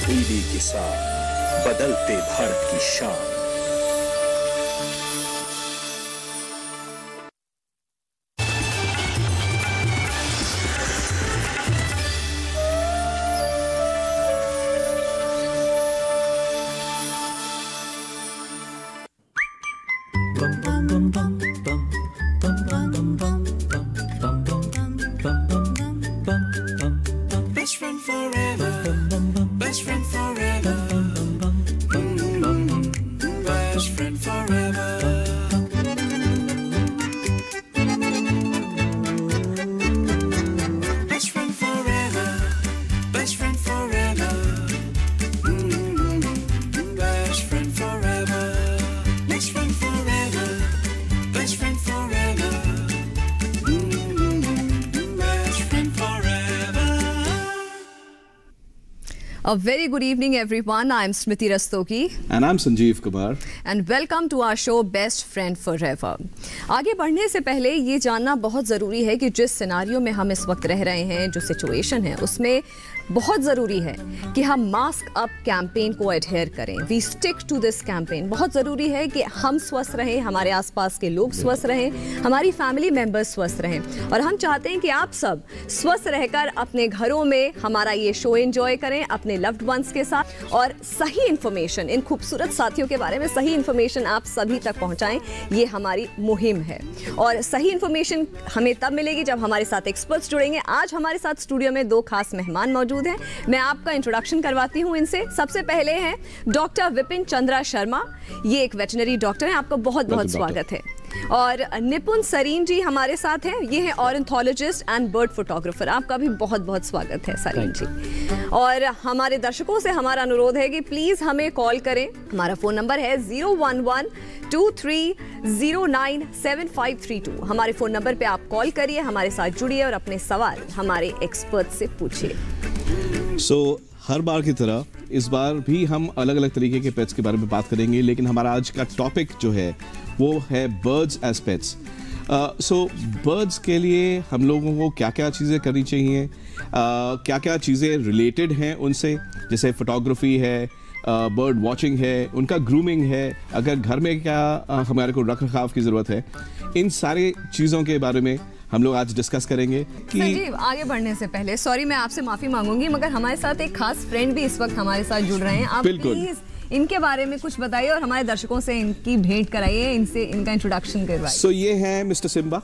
3D के साथ बदलते भारत की शान। A very good evening, everyone. I'm Smriti Rastogi. And I'm Sanjeev Kumar. And welcome to our show Best Friend Forever. आगे बढ़ने से पहले ये जानना बहुत ज़रूरी है कि जिस सिनारियो में हम इस वक्त रह रहे हैं, जो सिचुएशन है, उसमें बहुत ज़रूरी है कि हम मास्क अप कैंपेन को एडहेयर करें। We stick to this campaign. बहुत ज़रूरी है कि हम स्वस्थ रहें, हमारे आसपास के लोग स्वस्थ रहें, हमारी फैमिली मेम्बर्स स्वस्थ रहें, और हम चाहते हैं कि आप सब स्वस्थ रहकर अपने घरों में हमारा ये शो एंजॉय करें अपने लव्ड वंस के साथ, और सही इन्फॉर्मेशन, इन खूबसूरत साथियों के बारे में सही इन्फॉर्मेशन आप सभी तक पहुँचाएँ। ये हमारी मुहिम है, और सही इन्फॉर्मेशन हमें तब मिलेगी जब हमारे साथ एक्सपर्ट्स जुड़ेंगे। आज हमारे साथ स्टूडियो में दो खास मेहमान मौजूद हैं। मैं आपका इंट्रोडक्शन करवाती हूं इनसे। सबसे पहले हैं डॉक्टर विपिन चंद्रा शर्मा। ये एक वेटनरी डॉक्टर हैं। आपका बहुत बहुत स्वागत है। और निपुण सरीन जी हमारे साथ हैं। ये हैं ऑर्निथोलॉजिस्ट एंड बर्ड फोटोग्राफर। आपका भी बहुत बहुत स्वागत है सरीन जी। और हमारे दर्शकों से हमारा अनुरोध है कि प्लीज हमें कॉल करें। हमारा फोन नंबर है 011-2309-7532। हमारे फोन नंबर पे आप कॉल करिए, हमारे साथ जुड़िए और अपने सवाल हमारे एक्सपर्ट से पूछिए। हर बार की तरह इस बार भी हम अलग अलग तरीके के पेट्स के बारे में बात करेंगे, लेकिन हमारा आज का टॉपिक जो है वो है बर्ड्स एज पेट्स। बर्ड्स के लिए हम लोगों को क्या क्या चीज़ें करनी चाहिए, क्या क्या चीज़ें रिलेटेड हैं उनसे, जैसे फोटोग्राफी है, बर्ड वॉचिंग है, उनका ग्रूमिंग है, अगर घर में क्या हमारे को रख रखाव की ज़रूरत है, इन सारी चीज़ों के बारे में हम लोग आज डिस्कस करेंगे। कि संजीव, आगे बढ़ने से पहले सॉरी, मैं आपसे माफ़ी मांगूंगी, मगर हमारे साथ एक खास फ्रेंड भी इस वक्त हमारे साथ जुड़ रहे हैं। आप प्लीज इनके बारे में कुछ बताइए और हमारे दर्शकों से इनकी भेंट कराइए, इनसे इनका इंट्रोडक्शन करवाइए। ये है मिस्टर सिम्बा,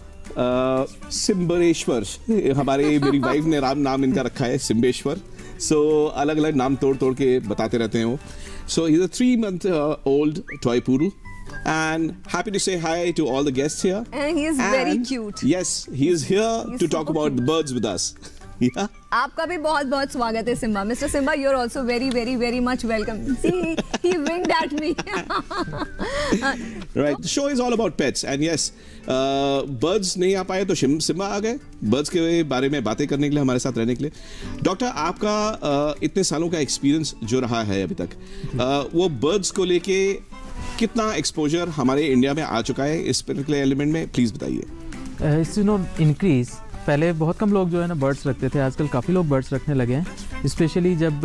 सिम्बरेश्वर। मेरी वाइफ ने नाम इनका रखा है सिम्बेश्वर। अलग अलग नाम तोड़ तोड़ के बताते रहते हैं वो। He is a 3-month old toy poodle. And happy to say hi to all the guests here. And he is very cute. Yes, he is here to talk about the birds with us. Yeah. आपका भी बहुत बहुत स्वागत है Simba. Mr. Simba, you're also very very very much welcome. See, he winked at me. Right. The show is all about pets, and yes, birds नहीं आ पाए तो Simba आ गए birds के बारे में बातें करने के लिए, हमारे साथ रहने के लिए। डॉक्टर, आपका इतने सालों का एक्सपीरियंस जो रहा है अभी तक, वो birds को लेके कितना एक्सपोजर हमारे इंडिया में आ चुका है इस पर्टिकुलर एलिमेंट में, प्लीज बताइए। It's increase. पहले बहुत कम लोग जो है ना बर्ड्स रखते थे, आजकल काफ़ी लोग बर्ड्स रखने लगे हैं, स्पेशली जब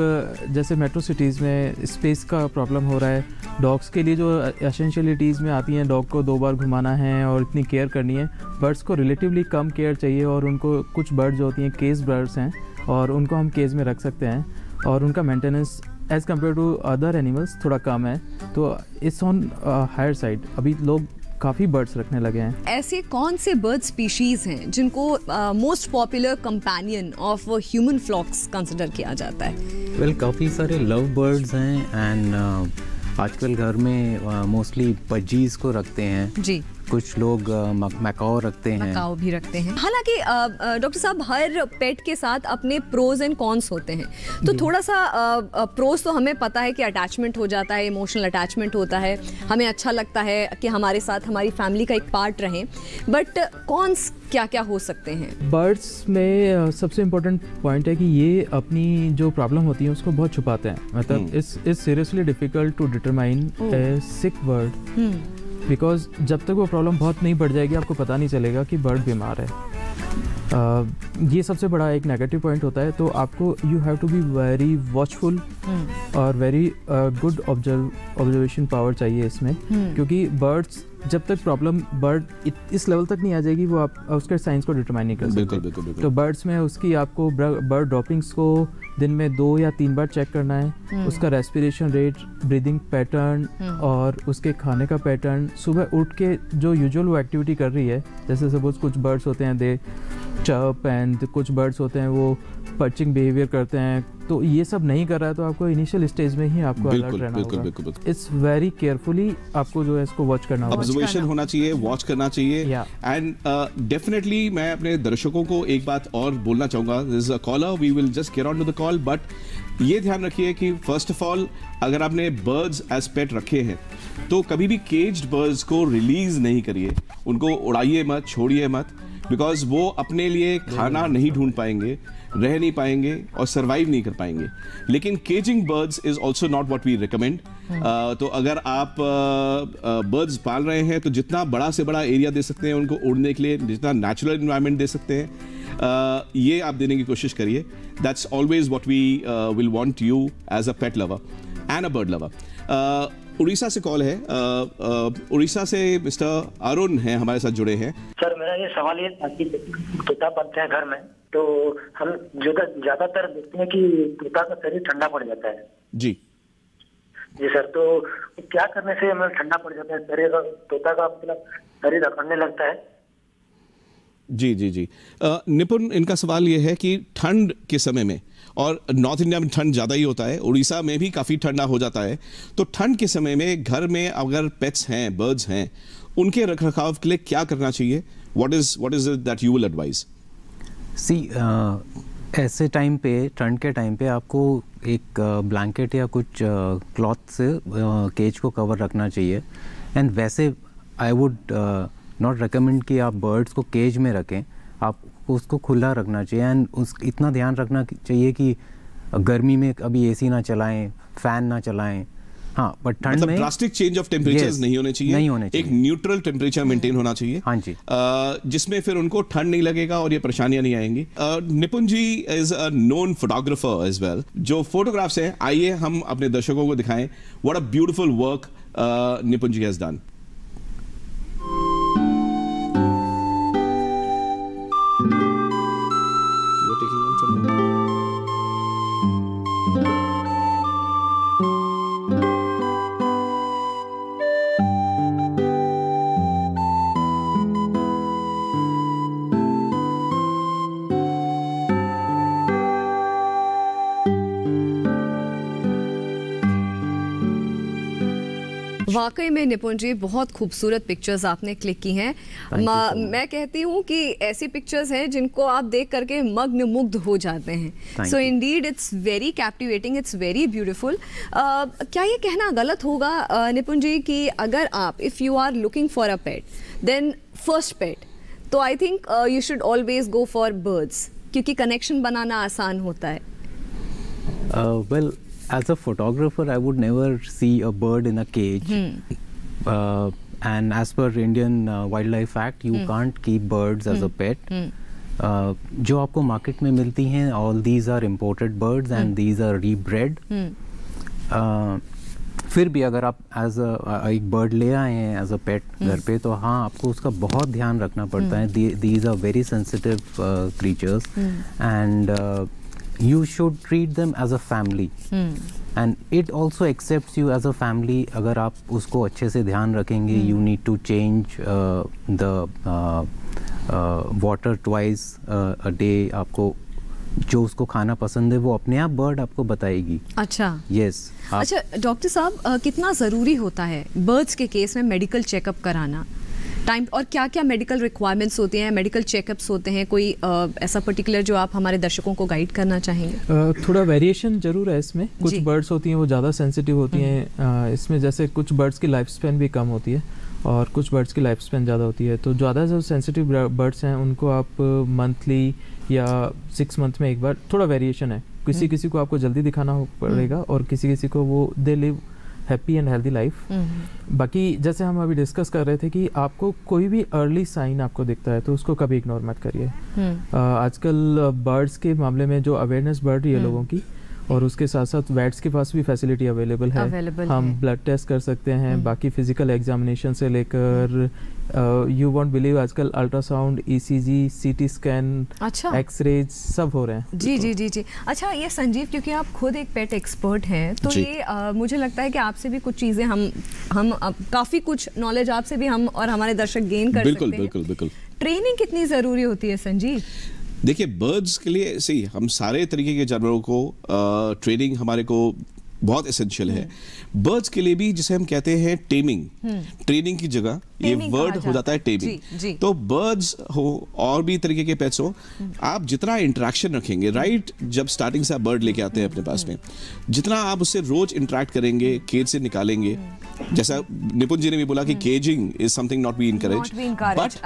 जैसे मेट्रो सिटीज़ में स्पेस का प्रॉब्लम हो रहा है। डॉग्स के लिए जो एसेंशियलिटीज़ में आती हैं, डॉग को 2 बार घुमाना है और इतनी केयर करनी है, बर्ड्स को रिलेटिवली कम केयर चाहिए। और उनको कुछ बर्ड जो होती हैं केज बर्ड्स हैं, और उनको हम केज में रख सकते हैं, और उनका maintenance as compare to other animals थोड़ा कम है। तो इट्स ऑन हायर साइड। अभी लोग काफ़ी बर्ड्स रखने लगे हैं। ऐसे कौन से बर्ड स्पीशीज हैं जिनको most popular companion of human flocks consider किया जाता है? वेल, काफ़ी सारे लव बर्ड्स हैं, एंड आजकल घर में मोस्टली पजीज को रखते हैं जी। कुछ लोग मैकाओ रखते हैं, मैकाओ भी रखते हैं। हालांकि डॉक्टर साहब, हर पेट के साथ अपने प्रोज एंड कॉन्स होते हैं, तो थोड़ा सा प्रोज तो हमें पता है कि अटैचमेंट हो जाता है, इमोशनल अटैचमेंट होता है, हमें अच्छा लगता है कि हमारे साथ हमारी फैमिली का एक पार्ट रहें, बट कॉन्स क्या क्या हो सकते हैं? बर्ड्स में सबसे इम्पोर्टेंट पॉइंट है कि ये अपनी जो प्रॉब्लम होती है उसको बहुत छुपाते हैं। मतलब it's seriously difficult to determine a sick bird, because जब तक वो प्रॉब्लम बहुत नहीं बढ़ जाएगी आपको पता नहीं चलेगा कि बर्ड बीमार है। ये सबसे बड़ा एक नेगेटिव पॉइंट होता है। तो आपको you have to be very watchful और वेरी गुड ऑब्जर्वेशन पावर चाहिए इसमें, क्योंकि बर्ड्स जब तक प्रॉब्लम बर्ड इस लेवल तक नहीं आ जाएगी वो आप उसके साइंस को डिटरमाइन नहीं कर सकते। बिल्कुल। तो बर्ड्स में उसकी आपको बर्ड ड्रॉपिंग्स को दिन में 2 या 3 बार चेक करना है, उसका रेस्पिरेशन रेट, ब्रीदिंग पैटर्न और उसके खाने का पैटर्न, सुबह उठ के जो यूजुअल वो एक्टिविटी कर रही है, जैसे सपोज कुछ बर्ड्स होते हैं दे चर्प एंड कुछ बर्ड्स होते हैं वो पर्चिंग बिहेवियर करते हैं, तो ये सब नहीं कर रहा है तो आपको इनिशियल स्टेज में ही आपको अलर्ट रहना होगा। इट्स वेरी केयरफुली आपको जो है इसको वॉच करना होगा, ऑब्जर्वेशन होना चाहिए, वॉच करना चाहिए। एंड डेफिनेटली मैं अपने दर्शकों को एक बात और बोलना चाहूँगा, this is a caller, we will just get on to the call, but ये ध्यान रखिए कि फर्स्ट ऑफ ऑल अगर आपने बर्ड्स एज पेट रखे हैं तो कभी भी केज्ड बर्ड्स को रिलीज नहीं करिए, उनको उड़ाइए मत, छोड़िए मत, बिकॉज वो अपने लिए खाना नहीं ढूंढ पाएंगे, रह नहीं पाएंगे और सरवाइव नहीं कर पाएंगे। लेकिन caging birds is also not what we recommend. तो अगर आप बर्ड्स पाल रहे हैं तो जितना बड़ा से बड़ा एरिया दे सकते हैं उनको उड़ने के लिए, जितना नेचुरल एनवायरनमेंट दे सकते हैं ये आप देने की कोशिश करिए। That's always what we will want you as a pet lover and a bird lover. Orissa से कॉल है, उड़ीसा से मिस्टर अरुण हैं हमारे साथ जुड़े हैं। सर मेरा ये सवाल ये था कि तोता पालते हैं घर में, तो हम ज्यादातर देखते हैं कि तोता का शरीर ठंडा पड़ जाता है। जी सर, तो क्या करने से हमें ठंडा पड़ जाता है शरीर, तोता का मतलब शरीर अकड़ने लगता है? जी निपुण, इनका सवाल ये है कि ठंड के समय में, और नॉर्थ इंडिया में ठंड ज़्यादा ही होता है, उड़ीसा में भी काफ़ी ठंडा हो जाता है, तो ठंड के समय में घर में अगर पेट्स हैं, बर्ड्स हैं, उनके रखरखाव के लिए क्या करना चाहिए? What is it that you will advise? ऐसे टाइम पे, ठंड के टाइम पे आपको एक ब्लैंकेट या कुछ क्लॉथ से केज को कवर रखना चाहिए। एंड वैसे आई वुड नॉट रिकमेंड कि आप बर्ड्स को केज में रखें, आपको उसको खुला रखना चाहिए। एंड इतना ध्यान रखना चाहिए कि गर्मी में कभी एसी ना चलाएं, फैन ना चलाएं। हाँ, बट ठंड में ड्रास्टिक चेंज ऑफ टेम्परेचर्स नहीं होने चाहिए, एक न्यूट्रल टेम्परेचर मेंटेन होना चाहिए। हाँ जी, जिसमें फिर उनको ठंड नहीं लगेगा और ये परेशानियां नहीं आएंगी। Nipun ji is a known photographer as well. जो फोटोग्राफ्स हैं, आइए हम अपने दर्शकों को दिखाएं व्हाट अ ब्यूटीफुल वर्क निपुण जी हैज डन। वाकई में निपुण जी बहुत खूबसूरत पिक्चर्स आपने क्लिक की हैं। मैं कहती हूँ कि ऐसी पिक्चर्स हैं जिनको आप देख करके मग्न मुग्ध हो जाते हैं। So indeed it's very captivating, it's very beautiful. क्या ये कहना गलत होगा निपुण जी कि अगर आप if you are looking for a pet then first pet, तो I think you should always go for birds, क्योंकि कनेक्शन बनाना आसान होता है? Well, as a photographer, I would never see a bird in a cage. And as per Indian Wildlife Act, you can't keep birds as a pet. जो आपको market में मिलती हैं, all these are imported birds and these are rebred. फिर भी अगर आप एक बर्ड ले आए हैं एज अ पेट घर पे, तो हाँ आपको उसका बहुत ध्यान रखना पड़ता है। These are very sensitive creatures and you should treat them as a family and it also accepts you as a family। अगर आप उसको अच्छे से ध्यान रखेंगे, you need to change the water twice a day। आपको जो उसको खाना पसंद है वो अपने आप बर्ड आपको बताएगी। अच्छा, yes। अच्छा डॉक्टर साहब, कितना ज़रूरी होता है बर्ड्स के केस में मेडिकल चेकअप कराना टाइम, और क्या क्या मेडिकल रिक्वायरमेंट्स होती हैं, मेडिकल चेकअप्स होते हैं, कोई ऐसा पर्टिकुलर जो आप हमारे दर्शकों को गाइड करना चाहेंगे? थोड़ा वेरिएशन जरूर है इसमें। कुछ बर्ड्स होती हैं वो ज़्यादा सेंसिटिव होती हैं इसमें, जैसे कुछ बर्ड्स की लाइफ स्पैन भी कम होती है और कुछ बर्ड्स की लाइफ स्पैन ज़्यादा होती है। तो ज़्यादा जो सेंसिटिव बर्ड्स हैं उनको आप मंथली या 6 मंथ में एक बार, थोड़ा वेरिएशन है, किसी को आपको जल्दी दिखाना पड़ेगा और किसी को वो they live happy and healthy life. बाकी जैसे हम अभी डिस्कस कर रहे थे कि आपको कोई भी अर्ली साइन आपको दिखता है तो उसको कभी इग्नोर मत करिए। आजकल बर्ड्स के मामले में जो अवेयरनेस बढ़ रही है लोगों की, और उसके साथ साथ वेट्स के पास भी फैसिलिटी अवेलेबल है। हम ब्लड टेस्ट कर सकते हैं, बाकी फिजिकल एग्जामिनेशन से लेकर यू वॉन्ट बिलीव आजकल ultrasound, ECG, CT scan, x-rays सब हो रहे हैं। जी जी जी जी। अच्छा, ये संजीव, क्योंकि आप खुद एक पेट एक्सपर्ट हैं, तो ये मुझे लगता है कि आपसे भी कुछ चीज़ें हम काफ़ी कुछ नॉलेज आपसे भी हम और हमारे दर्शक गेन कर सकते हैं। बिल्कुल बिल्कुल। ट्रेनिंग कितनी ज़रूरी होती है संजीव? देखिए, बर्ड्स के लिए सही, हम सारे तरीके के जानवरों को ट्रेनिंग हमारे को बहुत एसेंशियल है। बर्ड्स के लिए भी जिसे हम कहते हैं टेमिंग, ट्रेनिंग की जगह ये वर्ड हो जाता है टेमिंग। तो बर्ड्स हो और भी तरीके के पेट्स हो, आप जितना इंटरेक्शन रखेंगे, राइट, जब स्टार्टिंग से आप बर्ड लेके आते हैं अपने पास में, जितना आप उससे रोज इंटरेक्ट करेंगे, केज से निकालेंगे, जैसा निपुण जी ने भी बोला कि caging is something not be encourage, but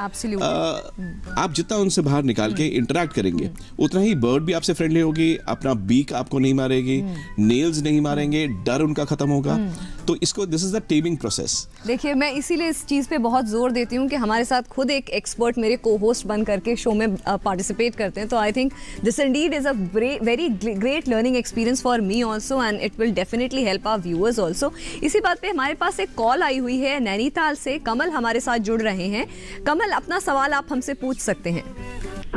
आप जितना उनसे बाहर निकाल के इंटरेक्ट करेंगे, उतना ही बर्ड भी आपसे फ्रेंडली होगी, अपना बीक आपको नहीं मारेगी, नेल्स नहीं मारेंगे, डर उनका खत्म होगा। तो इसको, this is the taming process. देखिए, मैं इसीलिए इस चीज़ पे बहुत जोर देती हूँ कि हमारे साथ खुद एक एक्सपर्ट मेरे को होस्ट बन करके शो में पार्टिसिपेट करते हैं। तो I think this indeed is a very great learning experience for me also, and it will definitely help our viewers also. इसी बात पे हमारे पास एक कॉल आई हुई है नैनीताल से। कमल हमारे साथ जुड़ रहे हैं। कमल, अपना सवाल आप हमसे पूछ सकते हैं।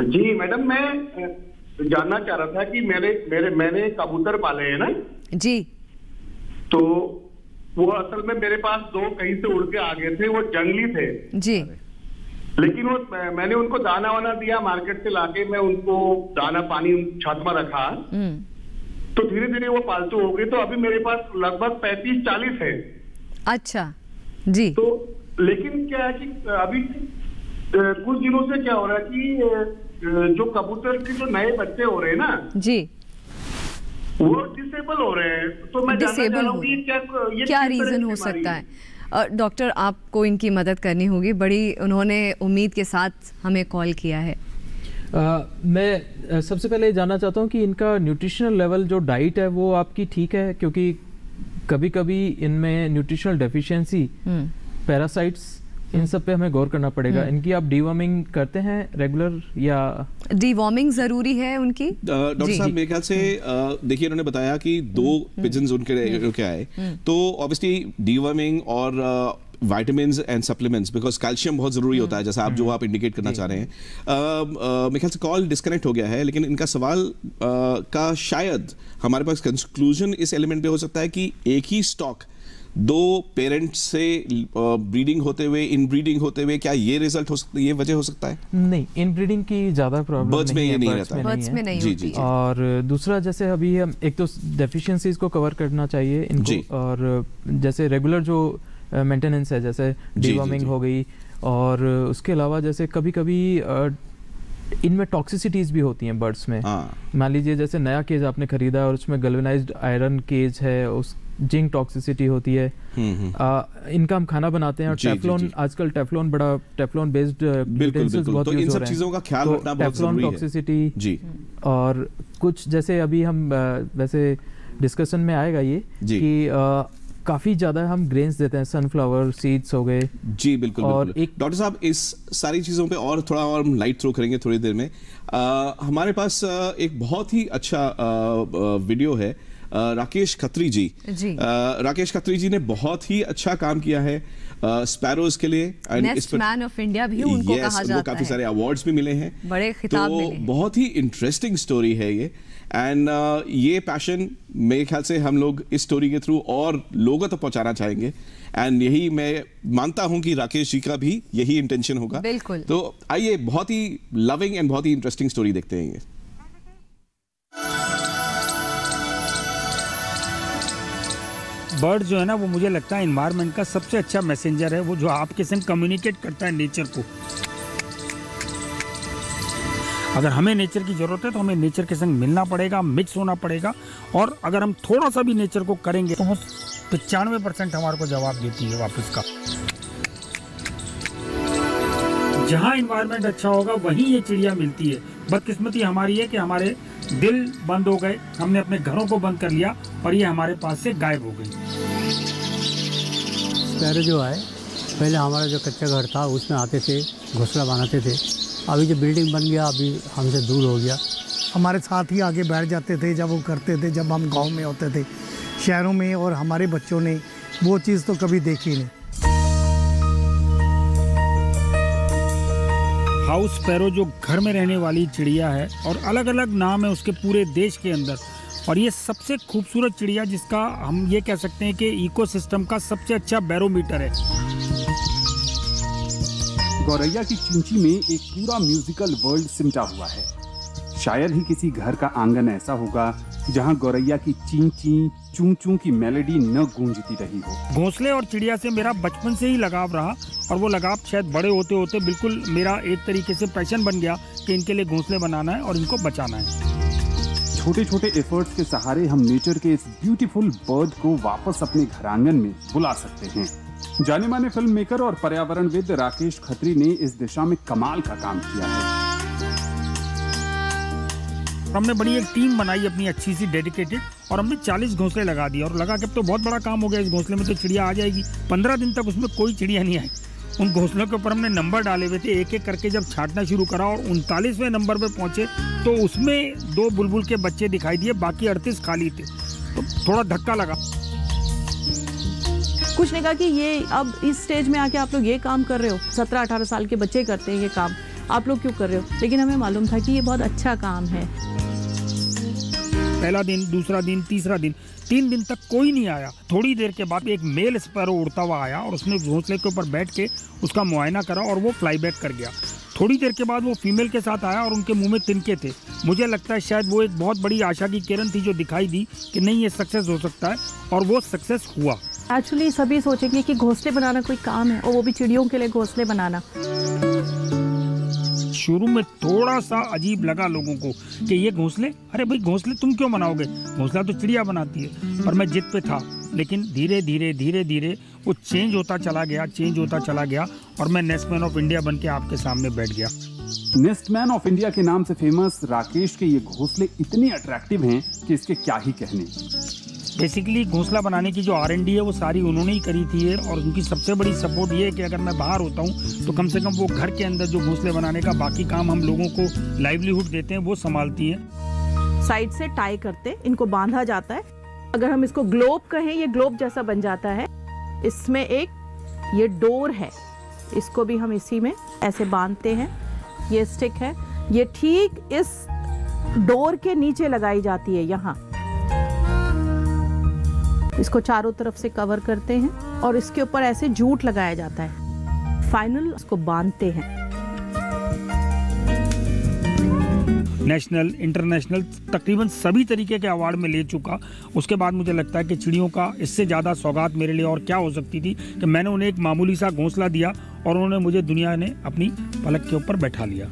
जी मैडम, मैं जानना चाह रहा था कि मैंने कबूतर पाले हैं ना जी, तो वो असल में मेरे पास 2 कहीं से उड़ के आ गए थे, वो जंगली थे जी, लेकिन वो मैंने उनको दाना वाना दिया मार्केट से लाके, मैं उनको दाना पानी छत में रखा, तो धीरे धीरे वो पालतू हो गए। तो अभी मेरे पास लगभग 35-40 है। अच्छा जी। तो लेकिन क्या है कि अभी कुछ दिनों से क्या हो रहा है कि जो कबूतर के जो नए बच्चे हो रहे हैं ना जी, वो डिसेबल हो रहे हैं। तो मैं जानना चाह रहा हूं कि क्या रीजन हो सकता है? डॉक्टर, आपको इनकी मदद करनी होगी, बड़ी उन्होंने उम्मीद के साथ हमें कॉल किया है। मैं सबसे पहले जानना चाहता हूँ कि इनका न्यूट्रिशनल लेवल, जो डाइट है वो आपकी ठीक है? क्योंकि कभी कभी इनमें न्यूट्रिशनल डेफिशिएंसी, पैरासाइट्स, इन सब पे हमें गौर करना पड़ेगा। इनकी आप डीवॉर्मिंग करते हैं रेगुलर, या डीवॉर्मिंग जरूरी है उनकी? डॉक्टर साहब, मेरे ख्याल से देखिए, उन्होंने बताया कि 2 पिजन्स उनके आए, तो ऑब्वियसली डीवॉर्मिंग और vitamins and supplements, because calcium बहुत जरूरी होता है, जैसा आप जो आप इंडिकेट करना चाह रहे हैं। मेरे ख्याल से कॉल डिस्कनेक्ट हो गया है, लेकिन इनका सवाल का शायद हमारे पास कंक्लूजन इस एलिमेंट पे हो सकता है कि एक ही स्टॉक 2 पेरेंट्स से ब्रीडिंग होते हुए, इनब्रीडिंग होते हुए, क्या ये रिजल्ट हो सकता है, ये वजह हो सकता है? नहीं, इनब्रीडिंग की ज्यादा प्रॉब्लम बर्ड्स में ये नहीं रहता, बर्ड्स में नहीं होती। और दूसरा, जैसे अभी हम एक तो डेफिशिएंसीज को कवर करना चाहिए इनको, और जैसे रेगुलर जो मेंटेनेंस है, जैसे डीवॉर्मिंग हो गई, और उसके अलावा जैसे कभी कभी इनमें टॉक्सिसिटीज भी होती हैं बर्ड्स में। मान लीजिए जैसे नया केज आपने खरीदा और उसमें गैल्वेनाइज्ड आयरन केज है, उस जिंक टॉक्सिसिटी होती है। इनका हम खाना बनाते हैं, और टेफ्लॉन, आजकल टेफ्लॉन बेस्ड यूटेंसिल्स बहुत यूज हो रहे हैं, चीजों का ख्याल रखना बहुत जरूरी है। टॉक्सिसिटी जी। और कुछ जैसे अभी हम वैसे डिस्कशन में आएगा ये कि काफी ज्यादा हम ग्रेन्स देते हैं, सनफ्लावर सीड्स हो गए। जी बिल्कुल। और एक डॉक्टर साहब, इस सारी चीजों पे और थोड़ा और लाइट थ्रो करेंगे थोड़ी देर में। हमारे पास एक बहुत ही अच्छा वीडियो है राकेश खत्री जी। राकेश खत्री जी ने बहुत ही अच्छा काम किया है स्पैरोज के लिए। नेस्ट मैन ऑफ इंडिया भी उनको कहा जाता है। काफी सारे अवार्ड्स भी मिले हैं, बड़े खिताब मिले हैं। बहुत ही इंटरेस्टिंग स्टोरी है ये, एंड ये पैशन मेरे ख्याल से हम लोग इस स्टोरी के थ्रू और लोगों तक पहुंचाना चाहेंगे, एंड यही मैं मानता हूं कि राकेश जी का भी यही इंटेंशन होगा। बिल्कुल। तो आइए बहुत ही लविंग एंड बहुत ही इंटरेस्टिंग स्टोरी देखते हैं ये। बर्ड जो है ना, वो मुझे लगता है एनवायरनमेंट का सबसे अच्छा मैसेंजर है, वो जो आपके संग कम्युनिकेट करता है नेचर को। अगर हमें नेचर की ज़रूरत है तो हमें नेचर के संग मिलना पड़ेगा, मिक्स होना पड़ेगा, और अगर हम थोड़ा सा भी नेचर को करेंगे तो वो 95% हमारे को जवाब देती है वापस का। जहाँ एनवायरनमेंट अच्छा होगा वहीं ये चिड़िया मिलती है। बदकिस्मती हमारी है कि हमारे दिल बंद हो गए, हमने अपने घरों को बंद कर लिया और ये हमारे पास से गायब हो गई। स्पैरो जो है, पहले हमारा जो कच्चा घर था उसमें आते थे, घोंसला बनाते थे। अभी जो बिल्डिंग बन गया अभी हमसे दूर हो गया। हमारे साथ ही आगे बैठ जाते थे जब वो करते थे, जब हम गांव में होते थे। शहरों में और हमारे बच्चों ने वो चीज़ तो कभी देखी नहीं। हाउस स्पैरो जो घर में रहने वाली चिड़िया है और अलग अलग नाम है उसके पूरे देश के अंदर, और ये सबसे खूबसूरत चिड़िया जिसका हम ये कह सकते हैं कि इकोसिस्टम का सबसे अच्छा बैरोमीटर है। गौरैया की चूंची में एक पूरा म्यूजिकल वर्ल्ड सिमटा हुआ है। शायद ही किसी घर का आंगन ऐसा होगा जहां गौरैया की ची ची चूं चूं की मेलोडी न गूंजती रही हो। घोंसले और चिड़िया से मेरा बचपन से ही लगाव रहा, और वो लगाव शायद बड़े होते होते बिल्कुल मेरा एक तरीके से पैशन बन गया कि इनके लिए घोंसले बनाना है और इनको बचाना है। छोटे छोटे एफर्ट्स के सहारे हम नेचर के इस ब्यूटीफुल बर्ड को वापस अपने घर आंगन में बुला सकते हैं। जाने माने फिल्म मेकर और पर्यावरणविद राकेश खत्री ने इस दिशा में कमाल का काम किया है। हमने बड़ी एक टीम बनाई अपनी अच्छी सी डेडिकेटेड, और हमने 40 घोंसले लगा दिए, और लगा के तो बहुत बड़ा काम हो गया। इस घोंसले में तो चिड़िया आ जाएगी। 15 दिन तक उसमें कोई चिड़िया नहीं आई। उन घोंसलों के ऊपर हमने नंबर डाले हुए थे, एक एक करके जब छांटना शुरू करा और 39वें नंबर पे पहुंचे तो उसमें 2 बुलबुल के बच्चे दिखाई दिए, बाकी 38 खाली थे। तो थोड़ा धक्का लगा। कुछ ने कहा कि ये अब इस स्टेज में आके आप लोग ये काम कर रहे हो, 17-18 साल के बच्चे करते हैं ये काम, आप लोग क्यों कर रहे हो? लेकिन हमें मालूम था कि ये बहुत अच्छा काम है। पहला दिन, दूसरा दिन, तीसरा दिन, 3 दिन तक कोई नहीं आया। थोड़ी देर के बाद एक मेल स्पैरो उड़ता हुआ आया और उसने घोंसले के ऊपर बैठ के उसका मुआयना करा और वो फ्लाई बैक कर गया। थोड़ी देर के बाद वो फीमेल के साथ आया और उनके मुंह में तिनके थे। मुझे लगता है शायद वो एक बहुत बड़ी आशा की किरण थी जो दिखाई दी कि नहीं ये सक्सेस हो सकता है, और वो सक्सेस हुआ। एक्चुअली सभी सोचेंगे कि घोंसले बनाना कोई काम है, और वो भी चिड़ियों के लिए घोंसले बनाना। शुरू में थोड़ा सा अजीब लगा लोगों को कि ये घोंसले, अरे भाई घोंसले तुम क्यों बनाओगे, घोंसला तो चिड़िया बनाती है। पर मैं जिद पे था, लेकिन धीरे धीरे वो चेंज होता चला गया, और मैं नेस्टमैन ऑफ इंडिया बन के आपके सामने बैठ गया। नेस्टमैन ऑफ इंडिया के नाम से फेमस राकेश के ये घोंसले इतने अट्रैक्टिव हैं कि इसके क्या ही कहने। बेसिकली घोंसला बनाने की जो R&D है वो सारी उन्होंने ही करी थी, और उनकी सबसे बड़ी सपोर्ट ये है कि अगर मैं बाहर होता हूँ तो कम से कम वो घर के अंदर जो घोंसले बनाने का बाकी काम हम लोगों को लाइवलीहुड देते हैं वो संभालती है। साइड से टाई करते, इनको बांधा जाता है। अगर हम इसको ग्लोब कहें, ये ग्लोब जैसा बन जाता है। इसमें एक ये डोर है, इसको भी हम इसी में ऐसे बांधते हैं। ये स्टिक है, ये ठीक इस डोर के नीचे लगाई जाती है यहाँ। इसको चारों तरफ से कवर करते हैं और इसके ऊपर ऐसे जूट लगाया जाता है। फाइनल इसको बांधते हैं। नेशनल, इंटरनेशनल तकरीबन सभी तरीके के अवार्ड में ले चुका। उसके बाद मुझे लगता है कि चिड़ियों का इससे ज़्यादा सौगात मेरे लिए और क्या हो सकती थी कि मैंने उन्हें एक मामूली सा घोंसला दिया और उन्होंने मुझे दुनिया ने अपनी पलक के ऊपर बैठा लिया।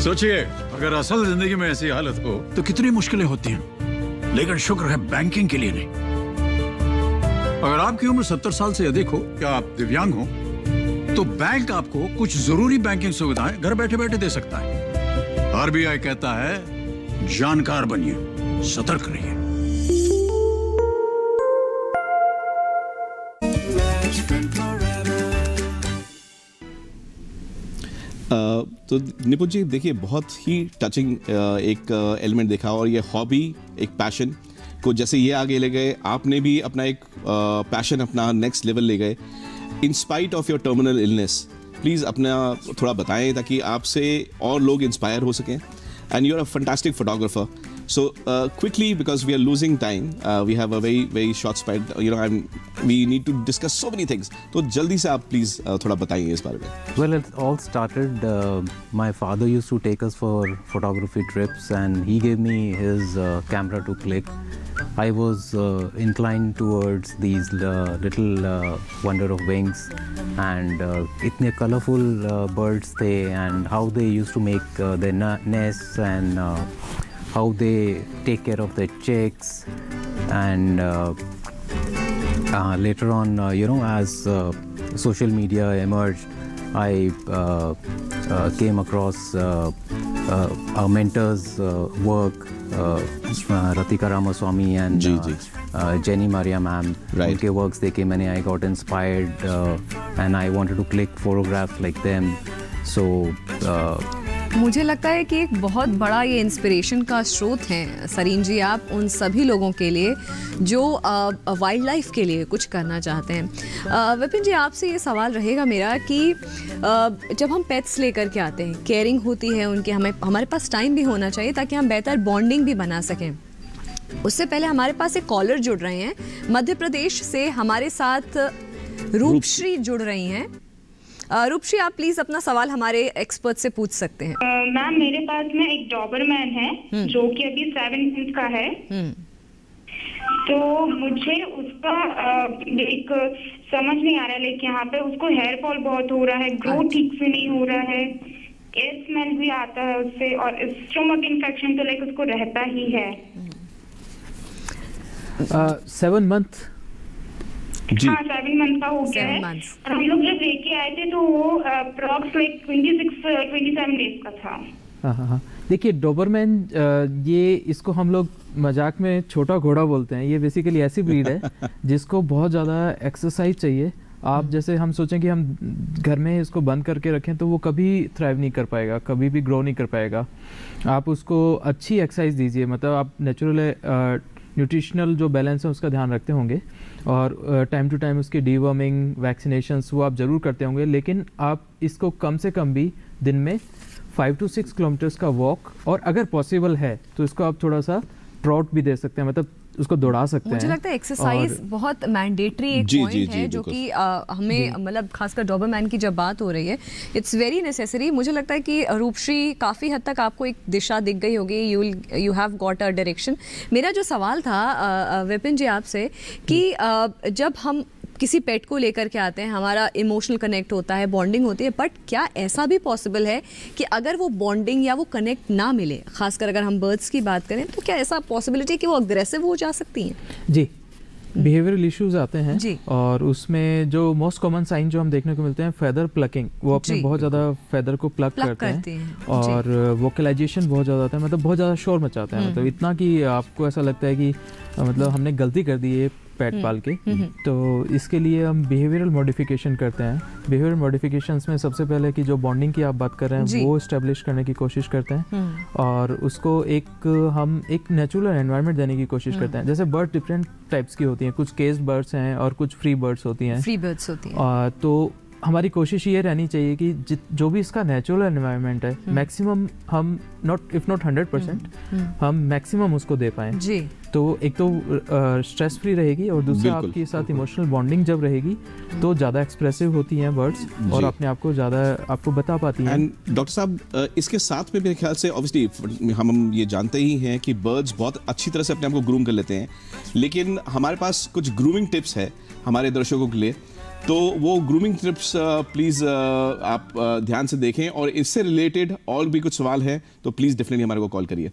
सोचिए, अगर असल जिंदगी में ऐसी हालत हो तो कितनी मुश्किलें होती हैं, लेकिन शुक्र है बैंकिंग के लिए नहीं। अगर आपकी उम्र 70 साल से अधिक हो या आप दिव्यांग हो तो बैंक आपको कुछ जरूरी बैंकिंग सुविधाएं घर बैठे बैठे दे सकता है। आरबीआई कहता है जानकार बनिए, सतर्क रहिए। तो निपुण जी देखिए, बहुत ही टचिंग एक एलिमेंट देखा, और ये हॉबी, एक पैशन को जैसे ये आगे ले गए, आपने भी अपना एक पैशन अपना नेक्स्ट लेवल ले गए in spite of your terminal illness, please अपना थोड़ा बताएं ताकि आपसे और लोग इंस्पायर हो सकें। And you are a fantastic photographer, so quickly because we are losing time, we have a very short spot, we need to discuss so many things, तो जल्दी से आप please थोड़ा बताइए इस बारे में। Well, it all started, my father used to take us for photography trips and he gave me his camera to click. I was inclined towards these little wonder of wings and itne colorful birds they, and how they used to make their nests and how they take care of their chicks, and later on, as social media emerged, I came across our mentor's work, Ratika Ramaswamy and Jenny Maria ma'am. Unke works dekhe maine, I got inspired and I wanted to click photographs like them. So मुझे लगता है कि एक बहुत बड़ा ये inspiration का स्रोत हैं सरीन जी आप उन सभी लोगों के लिए जो वाइल्ड लाइफ के लिए कुछ करना चाहते हैं। विपिन जी, आपसे ये सवाल रहेगा मेरा कि जब हम पेट्स लेकर के आते हैं, केयरिंग होती है उनकी, हमारे पास टाइम भी होना चाहिए ताकि हम बेहतर बॉन्डिंग भी बना सकें। उससे पहले हमारे पास एक कॉलर जुड़ रहे हैं मध्य प्रदेश से, हमारे साथ रूपश्री जुड़ रही हैं। रूपश्री, आप प्लीज अपना सवाल हमारे एक्सपर्ट से पूछ सकते हैं। मैम, मेरे पास में एक डॉबरमैन है जो कि अभी 7 मंथ का है। तो मुझे उसका एक समझ नहीं आ रहा है, लेकिन यहाँ पे उसको हेयर फॉल बहुत हो रहा है, ग्रो ठीक से नहीं हो रहा है, एयर स्मेल भी आता है उससे, और स्टोमक इन्फेक्शन तो लाइक उसको रहता ही है। 7 मंथ हाँ, 7 मंथ का हो गया है। और हम लोग जब लेके आए थे तो वो अप्रॉक्स लाइक 27 डेज का था। हाँ, देखिए डोबरमैन, ये इसको हम लोग मजाक में छोटा घोड़ा बोलते हैं। ये बेसिकली ऐसी ब्रीड है जिसको बहुत ज़्यादा एक्सरसाइज चाहिए। आप जैसे हम सोचें कि हम घर में इसको बंद करके रखें तो वो कभी थ्राइव नहीं कर पाएगा, कभी भी ग्रो नहीं कर पाएगा। आप उसको अच्छी एक्सरसाइज दीजिए, मतलब आप नेचुरल न्यूट्रिशनल जो बैलेंस है उसका ध्यान रखते होंगे, और टाइम टू टाइम उसकी डीवर्मिंग, वैक्सीनेशंस वो आप ज़रूर करते होंगे। लेकिन आप इसको कम से कम भी दिन में 5 to 6 किलोमीटर्स का वॉक, और अगर पॉसिबल है तो इसको आप थोड़ा सा ट्रॉट भी दे सकते हैं, मतलब उसको दौड़ा सकते हैं। मुझे लगता है एक्सरसाइज बहुत मैंडेटरी एक पॉइंट है जो कि हमें, मतलब खासकर डॉबरमैन की जब बात हो रही है, इट्स वेरी नेसेसरी। मुझे लगता है कि रूपश्री काफ़ी हद तक आपको एक दिशा दिख गई होगी, you have got a direction. मेरा जो सवाल था विपिन जी आपसे कि जब हम किसी पेट को लेकर के आते हैं, हमारा इमोशनल कनेक्ट होता है, बॉन्डिंग होती है, बट क्या ऐसा भी पॉसिबल है कि अगर वो बॉन्डिंग या वो कनेक्ट ना मिले, खासकर अगर हम बर्ड्स की बात करें, तो क्या ऐसा पॉसिबिलिटी है कि वो अग्रेसिव हो जा सकती हैं? जी, बिहेवियरल इश्यूज आते हैं जी। और उसमें जो मोस्ट कॉमन साइन जो हम देखने को मिलते हैं, फेदर प्लकिंग, वो अपने बहुत ज़्यादा फेदर को प्लक करते हैं और वोकलाइजेशन बहुत ज़्यादा आता है, मतलब बहुत ज़्यादा शोर मचाते हैं, मतलब इतना कि आपको ऐसा लगता है कि मतलब हमने गलती कर दी है पेट पाल के। तो इसके लिए हम बिहेवियरल मॉडिफिकेशन करते हैं। बिहेवियरल मॉडिफिकेशंस में सबसे पहले कि जो बॉन्डिंग की आप बात कर रहे हैं वो इस्टेब्लिश करने की कोशिश करते हैं, और उसको हम एक नेचुरल एनवायरनमेंट देने की कोशिश करते हैं। जैसे बर्ड डिफरेंट टाइप्स की होती हैं, कुछ केस्ड बर्ड्स हैं और कुछ फ्री बर्ड्स होती हैं। तो हमारी कोशिश ये रहनी चाहिए कि जो भी इसका नेचुरल एनवायरनमेंट है, मैक्सिमम हम इफ नॉट 100% हम मैक्सिमम उसको दे पाएँ जी। तो एक तो स्ट्रेस फ्री रहेगी, और दूसरा आपके साथ इमोशनल बॉन्डिंग जब रहेगी तो ज़्यादा एक्सप्रेसिव होती हैं बर्ड्स, और अपने आप को ज़्यादा आपको बता पाती हैं। एंड डॉक्टर साहब, इसके साथ में मेरे ख्याल से ऑब्वियसली हम ये जानते ही हैं कि बर्ड्स बहुत अच्छी तरह से अपने आप को ग्रूम कर लेते हैं, लेकिन हमारे पास कुछ ग्रूमिंग टिप्स है हमारे दर्शकों के लिए। तो वो ग्रूमिंग टिप्स प्लीज़ आप ध्यान से देखें, और इससे रिलेटेड और भी कुछ सवाल हैं तो प्लीज़ डेफिनेटली हमारे को कॉल करिए।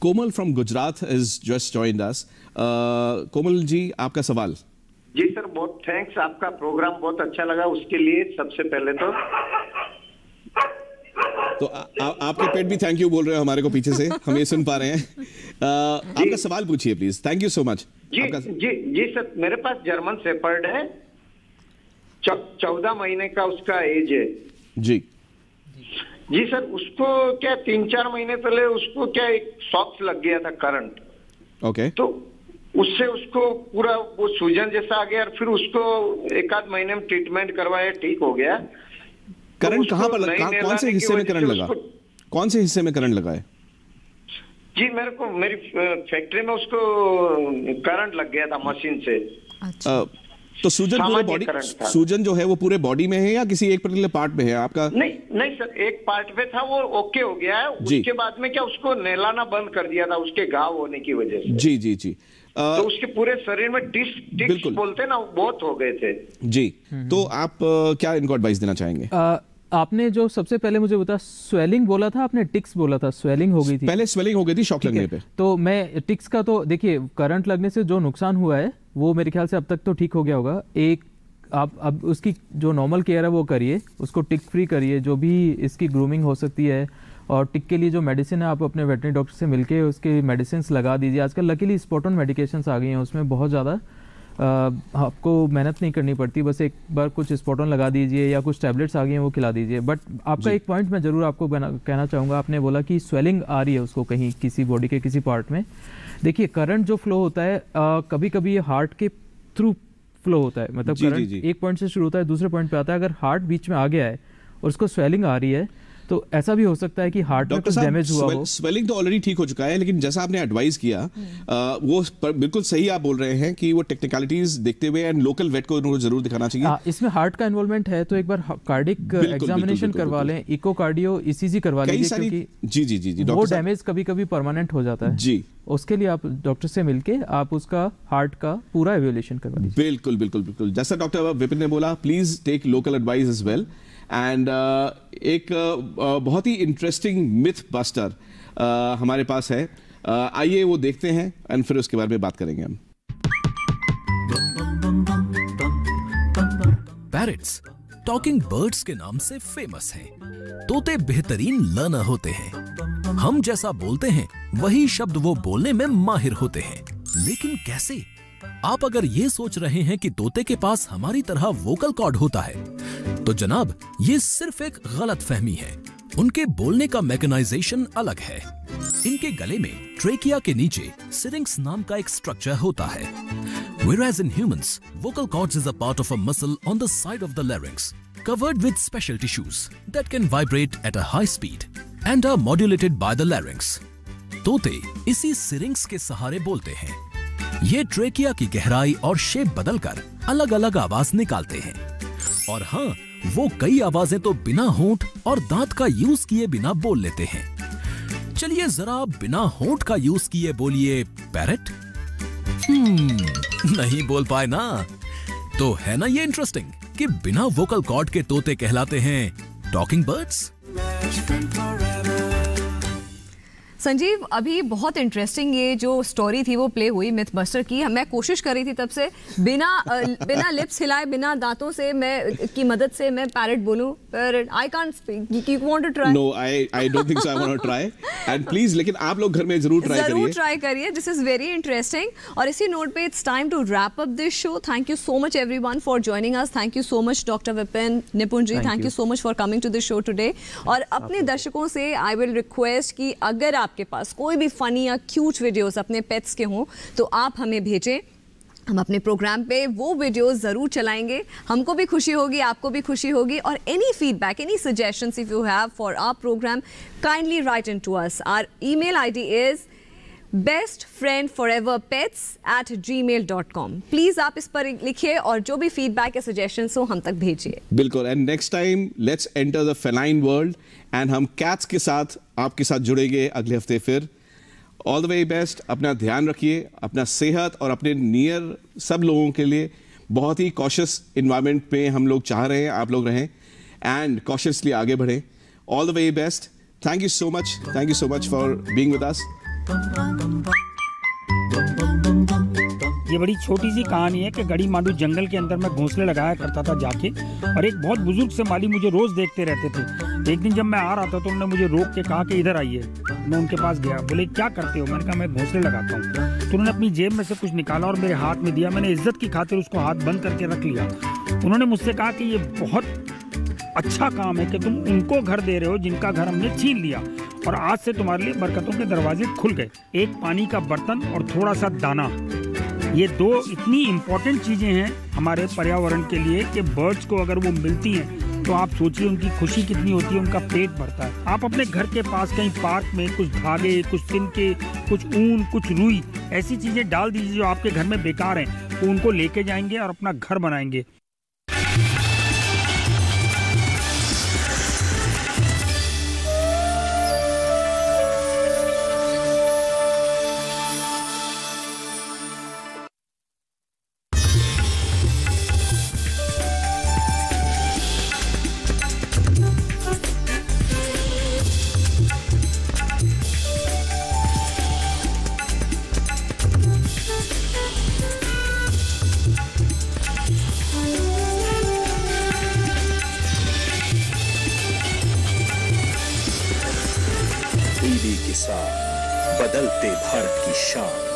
Komal from Gujarat is just joined us. Komal ji, आपका सवाल। जी सर, बहुत थैंक्स, आपका प्रोग्राम बहुत अच्छा लगा, उसके लिए सबसे पहले तो आपके पेट भी थैंक यू बोल रहे हो हमारे को पीछे से, हम ये सुन पा रहे हैं। आपका सवाल पूछिए please. Thank you so much. जी सर, मेरे पास जर्मन शेपर्ड है, 14 महीने का उसका एज है। जी सर, उसको क्या 3-4 महीने पहले उसको क्या एक शॉक लग गया था, करंट। ओके। तो उससे उसको पूरा वो सूजन जैसा आ गया, और फिर उसको 1-8 महीने में ट्रीटमेंट करवाया, ठीक हो गया। करंट कहाँ पर लगा? कौन से हिस्से में करंट लगा? कौन से हिस्से में करंट लगा है? जी मेरी फैक्ट्री में उसको करंट लग गया था मशीन से। तो सूजन पूरे बॉडी, सूजन जो है वो पूरे बॉडी में है या किसी एक पर्टिकुलर पार्ट में है आपका? नहीं सर, एक पार्ट में था, वो ओके हो गया है। उसके बाद में क्या उसको नहलाना बंद कर दिया था उसके घाव होने की वजह से। जी। तो उसके पूरे शरीर में टिक्स बोलते हैं ना, बहुत हो गए थे। जी, तो आप क्या इनको एडवाइस देना चाहेंगे? आपने जो सबसे पहले मुझे बता, स्वेलिंग बोला था आपने, टिक्स बोला था, स्वेलिंग हो गई थी पहले, स्वेलिंग हो गई थी शॉक लगने पे। तो मैं टिक्स का तो देखिए, करंट लगने से जो नुकसान हुआ है वो मेरे ख्याल से अब तक तो ठीक हो गया होगा। एक आप अब उसकी जो नॉर्मल केयर है वो करिए, उसको टिक फ्री करिए, जो भी इसकी ग्रूमिंग हो सकती है, और टिक के लिए जो मेडिसिन है आप अपने वेटरनरी डॉक्टर से मिलके उसके मेडिसिन लगा दीजिए। आजकल लकीली स्पॉट ऑन मेडिकेशंस आ गई हैं, उसमें बहुत ज़्यादा आपको मेहनत नहीं करनी पड़ती, बस एक बार कुछ स्पॉट ऑन लगा दीजिए या कुछ टैबलेट्स आ गई हैं वो खिला दीजिए। बट आपका एक पॉइंट मैं ज़रूर आपको कहना चाहूँगा, आपने बोला कि स्वेलिंग आ रही है उसको कहीं किसी बॉडी के किसी पार्ट में। देखिए, करंट जो फ्लो होता है कभी कभी ये हार्ट के थ्रू फ्लो होता है, मतलब करंट एक पॉइंट से शुरू होता है दूसरे पॉइंट पे आता है। अगर हार्ट बीच में आ गया है और उसको स्वेलिंग आ रही है तो ऐसा भी हो सकता है कि हार्ट में कुछ डैमेज हुआ हो। स्वेलिंग तो ऑलरेडी ठीक हो चुका है, लेकिन जैसा आपने एडवाइस किया वो बिल्कुल सही आप बोल रहे हैं कि वो टेक्निकलिटीज देखते हुए एंड लोकल वेट को उनको जरूर दिखाना चाहिए। इसमें हार्ट का इन्वॉल्वमेंट है तो एक बार कार्डिक एग्जामिनेशन करवा लें, इकोकार्डियो ईसीजी करवा लीजिए, क्योंकि जी वो डैमेज कभी कभी परमानेंट हो जाता है। जी, उसके लिए आप डॉक्टर से मिलके आप उसका हार्ट का पूरा इवैल्यूएशन करवा लीजिए। बिल्कुल। जैसा डॉक्टर विपिन ने बोला, please take local advice as well. And एक बहुत ही इंटरेस्टिंग मिथ बस्टर हमारे पास है, आइए वो देखते हैं एंड फिर उसके बारे में बात करेंगे हम। पैरट्स टॉकिंग बर्ड्स के नाम से फेमस हैं। तोते बेहतरीन लर्नर होते हैं। हम जैसा बोलते हैं वही शब्द वो बोलने में माहिर होते हैं। लेकिन कैसे? आप अगर ये सोच रहे हैं कि तोते के पास हमारी तरह वोकल कॉर्ड होता है, तो जनाब ये सिर्फ एक गलत फहमी है। उनके बोलने का मैकेनाइजेशन अलग है। इनके गले में ट्रेकिया के नीचे सिरिंक्स नाम का एक स्ट्रक्चर होता है। Whereas in humans, vocal cords is a part of a muscle on the side of the larynx, covered with special tissues that can vibrate at a high speed and are modulated by the larynx. तोते इसी सिरिंक्स के सहारे बोलते हैं। ये trachea की गहराई और शेप बदलकर अलग अलग आवाज निकालते हैं। और हाँ, वो कई आवाजें तो बिना होंठ और दांत का यूज किए बिना बोल लेते हैं। चलिए जरा बिना होंठ का यूज किए बोलिए पैरट। नहीं बोल पाए ना? तो है ना ये इंटरेस्टिंग कि बिना वोकल कॉर्ड के तोते कहलाते हैं टॉकिंग बर्ड्स। संजीव, अभी बहुत इंटरेस्टिंग ये जो स्टोरी थी वो प्ले हुई मिथ बस्टर की। मैं कोशिश कर रही थी तब से बिना लिप्स हिलाए, बिना दांतों से मैं की मदद से मैं पैरट बोलूं, पर I can't speak. You want to try? No, I don't think so. I want to try and please, लेकिन आप लोग घर में जरूर ट्राई करिए। This is very interesting. और इसी नोट पे it's time to wrap up this show. Thank you so much everyone for joining us. Thank you so much doctor Vipin, Nipun ji, thank you so much for coming to this show today. और अपने दर्शकों से I will request कि अगर आपके पास कोई भी funny या क्यूट वीडियोस अपने पेट्स के हों तो आप हमें भेजें। हम अपने प्रोग्राम पे वो वीडियोस ज़रूर चलाएंगे। हमको भी खुशी होगी, आपको भी खुशी होगी। और any feedback, any suggestions if you have for our program, kindly write in to us. Our email ID is bestfriendforeverpets@gmail.com। Please आप इस पर लिखिए और जो भी फीडबैक या सजेशंस हो हम तक भेजिए। बिल्कुल। And next time let's enter the feline world and हम कैट्स के साथ आपके साथ जुड़ेंगे अगले हफ्ते फिर। All the very best. अपना ध्यान रखिए, अपना सेहत और अपने नियर सब लोगों के लिए बहुत ही कॉशियस इन्वायरमेंट में हम लोग चाह रहे हैं आप लोग रहें एंड कॉशियसली आगे बढ़ें। All the very best. Thank you so much for being with us. ये बड़ी छोटी सी कहानी है कि गड़ी मांडू जंगल के अंदर मैं घोंसले लगाया करता था जाके, और एक बहुत बुजुर्ग से माली मुझे रोज देखते रहते थे। एक दिन जब मैं आ रहा था तो उन्होंने मुझे रोक के कहा कि इधर आइए। मैं उनके पास गया, बोले क्या करते हो? मैंने कहा मैं घोंसले लगाता हूँ। तो उन्होंने अपनी जेब में से कुछ निकाला और मेरे हाथ में दिया। मैंने इज्जत की खातिर उसको हाथ बंद करके रख लिया। उन्होंने मुझसे कहा कि ये बहुत अच्छा काम है कि तुम उनको घर दे रहे हो जिनका घर हमने छीन लिया, और आज से तुम्हारे लिए बरकतों के दरवाजे खुल गए। एक पानी का बर्तन और थोड़ा सा दाना, ये दो इतनी इम्पोर्टेंट चीज़ें हैं हमारे पर्यावरण के लिए कि बर्ड्स को अगर वो मिलती हैं तो आप सोचिए उनकी खुशी कितनी होती है, उनका पेट भरता है। आप अपने घर के पास कहीं पार्क में कुछ धागे, कुछ तिनके, कुछ ऊन, कुछ रुई, ऐसी चीज़ें डाल दीजिए जो आपके घर में बेकार हैं, वो उनको लेके जाएंगे और अपना घर बनाएंगे। टीवी के साथ बदलते भारत की शान।